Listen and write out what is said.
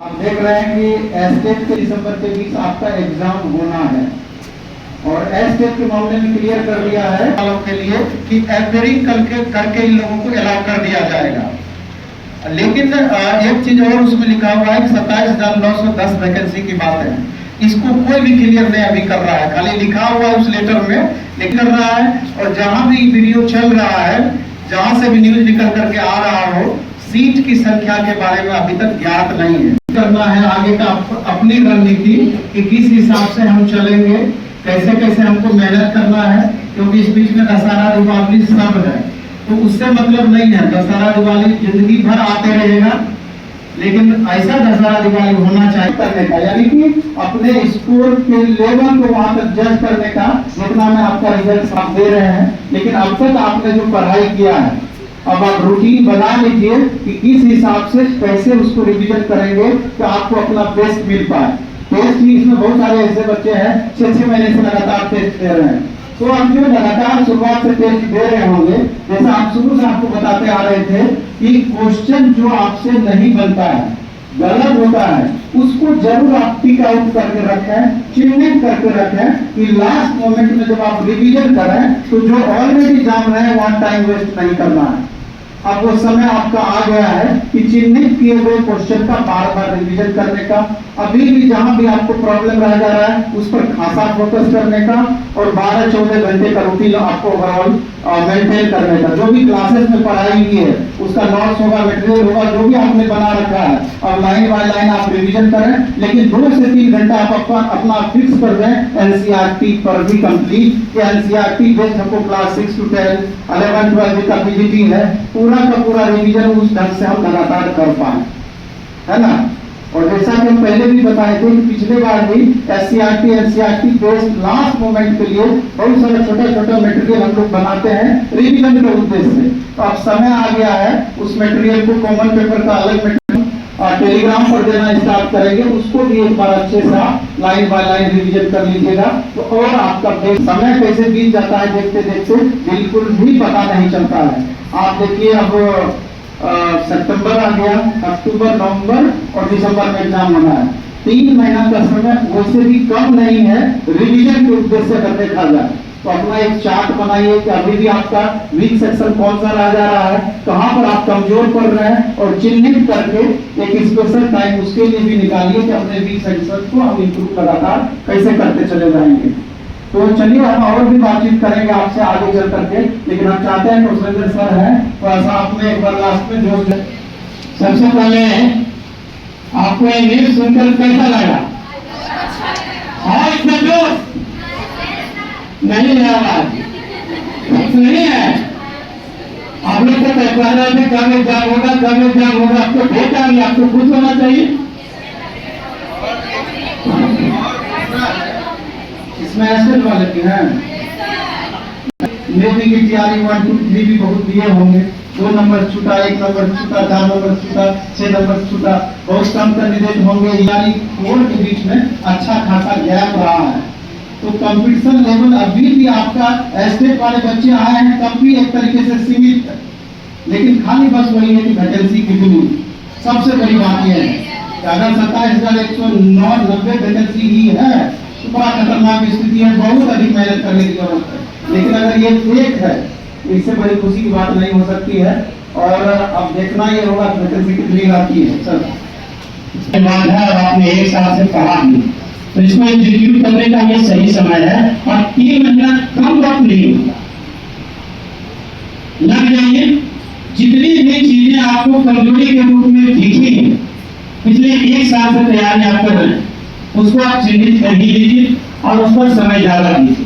आप देख रहे हैं कि एस्टेट के दिसंबर के बीच आपका एग्जाम होना है और एस्टेट के मामले में क्लियर कर दिया है वालों के लिए कि एवरिंग करके इन लोगों को अलाउ कर दिया जाएगा। लेकिन एक चीज और उसमें लिखा हुआ है कि 27,910 वैकेंसी की बात है। इसको कोई भी क्लियर नहीं अभी कर रहा है, खाली लिखा हुआ है उस लेटर में, लेकिन कर रहा है। और जहां भी वीडियो चल रहा है, जहां से भी न्यूज निकल करके आ रहा हो, सीट की संख्या के बारे में अभी तक ज्ञात नहीं है। करना है आगे का अपनी रणनीति कि किस हिसाब से हम चलेंगे, कैसे कैसे हमको मेहनत करना है, क्योंकि इस बीच में दशहरा दिवाली सब है, तो उससे मतलब नहीं है। दशहरा दिवाली जिंदगी भर आते रहेगा, लेकिन ऐसा दशहरा दिवाली होना चाहिए करने का, यानी कि अपने स्कोर के लेवल को वहां तक जज करने का, जितना में आपका रिजल्ट आप दे रहे हैं। लेकिन अब तक आपने जो पढ़ाई किया है, अब आप रूटीन बना लीजिए कि किस हिसाब से कैसे उसको रिवीजन करेंगे कि आपको अपना बेस्ट मिल पाए। टेस्ट ही इसमें बहुत सारे ऐसे बच्चे हैं 6-6 महीने से लगातार टेस्ट दे रहे हैं, तो आप जो लगातार शुरुआत से टेस्ट दे रहे होंगे, जैसा आप शुरू से आपको बताते आ रहे थे कि क्वेश्चन जो आपसे नहीं बनता है, गलत होता है, उसको जरूर आप टिक आउट करके रखें, चिन्हित करके रखें कि लास्ट मोमेंट में जब आप रिवीजन करें तो जो ऑलरेडी जान रहे हैं वहां टाइम वेस्ट नहीं करना है। अब वो समय आपका आ गया है कि चिन्हित किए हुए क्वेश्चन का बार बार रिवीजन करने का। अभी भी जहां भी आपको प्रॉब्लम रह जा रहा है उस पर खासा फोकस करने का, और 12-14 घंटे का रूटीन आपको ओवरऑल मेंटेन करने का। जो भी क्लासेस में पढ़ाई हुई है उसका नोट्स होगा, मटेरियल होगा, जो भी आपने बना रखा है, और लाइन बाय लाइन आप रिवीजन करें। लेकिन 2 से 3 घंटा आप अपना फिक्स कर दें एनसीईआरटी पर भी कंप्लीट। एनसीईआरटी बेस्ड हमको क्लास 6 to 10, 11, 12 का पीजीटी है, पूरा का पूरा रिवीजन उस ढंग से हम लगातार कर पाए, है ना। और जैसा कि हम पहले भी बताए थे कि पिछले बार भी SCERT NCERT based last moment के लिए बहुत सारे छोटा मटेरियल हम लोग बनाते हैं रिवीजन के उद्देश्य से। तो अब समय आ गया है उस मटेरियल को कॉमन पेपर का अलग मटेरियल टेलीग्राम पर देना स्टार्ट करेंगे, उसको भी एक बार अच्छे से लाइन बाय लाइन रिवीजन कर लीजिएगा। तो और आपका समय कैसे बीत जाता है देखते देखते बिल्कुल भी पता नहीं चलता है। आप देखिए अब सितंबर आ गया, अक्टूबर, नवंबर और दिसंबर में एग्जाम होना है। 3 महीना का समय वैसे भी कम नहीं है रिवीजन के उद्देश्य से अगर देखा जाए तो अपना एक चार्ट बनाइए कि अभी भी आपका वीक सेक्शन कौन सा रह जा रहा है, कहां पर आप कमजोर पड़ रहे हैं, और चिन्हित करके एक स्पेशल टाइम उसके लिए भी निकालिए कि अपने वीक सेक्शन को हम इंप्रूव लगातार कैसे करते चले जाएंगे। तो चलिए हम और भी बातचीत करेंगे आपसे आगे चल करके, लेकिन हम चाहते हैं कि सुरेंद्र सर है थोड़ा सा आपने एक बार लास्ट में जोश दे। सबसे पहले आपको ये न्यूज सुनकर कैसा लगा? और इसमें जोश नहीं है, आवाज नहीं है। आप लोग तो कह रहे थे कब एग्जाम होगा, कब एग्जाम होगा, आपको भेजा नहीं, आपको खुश होना चाहिए। इसमें एस्टेट वाले की है नेवी की तैयारी 1, 2, 3 भी बहुत दिए होंगे। 2 नंबर छूटा, 1 नंबर छूटा, 4 नंबर छूटा, 6 नंबर छूटा, बहुत कम कैंडिडेट होंगे, यानी कोर के बीच में अच्छा खासा गैप रहा है। तो कंपटीशन लेवल अभी भी आपका एस्टेट वाले बच्चे आए हैं तब भी एक तरीके से सीमित है, लेकिन खाली बस वही है कि वैकेंसी कितनी। सबसे बड़ी बात यह है कि अगर 27,190 वैकेंसी ही है तो बड़ा खतरनाक स्थिति है, बहुत अधिक मेहनत करने की जरूरत है। लेकिन अगर ये फेक है इससे बड़ी खुशी की बात नहीं हो सकती है, और अब देखना ये होगा कि वैकेंसी कितनी आती है। सर बात है, और आपने एक साल से पढ़ा नहीं, तो इसको एग्जीक्यूट करने का ये सही समय है, और 3 महीना कम वक्त नहीं लग जाइए। जितनी भी चीजें आपको कमजोरी के रूप में दिखी पिछले 1 साल से तैयारी आप कर रहे हैं, उसको आप चिन्हित कर ही लीजिए और उस पर समय ज्यादा दीजिए।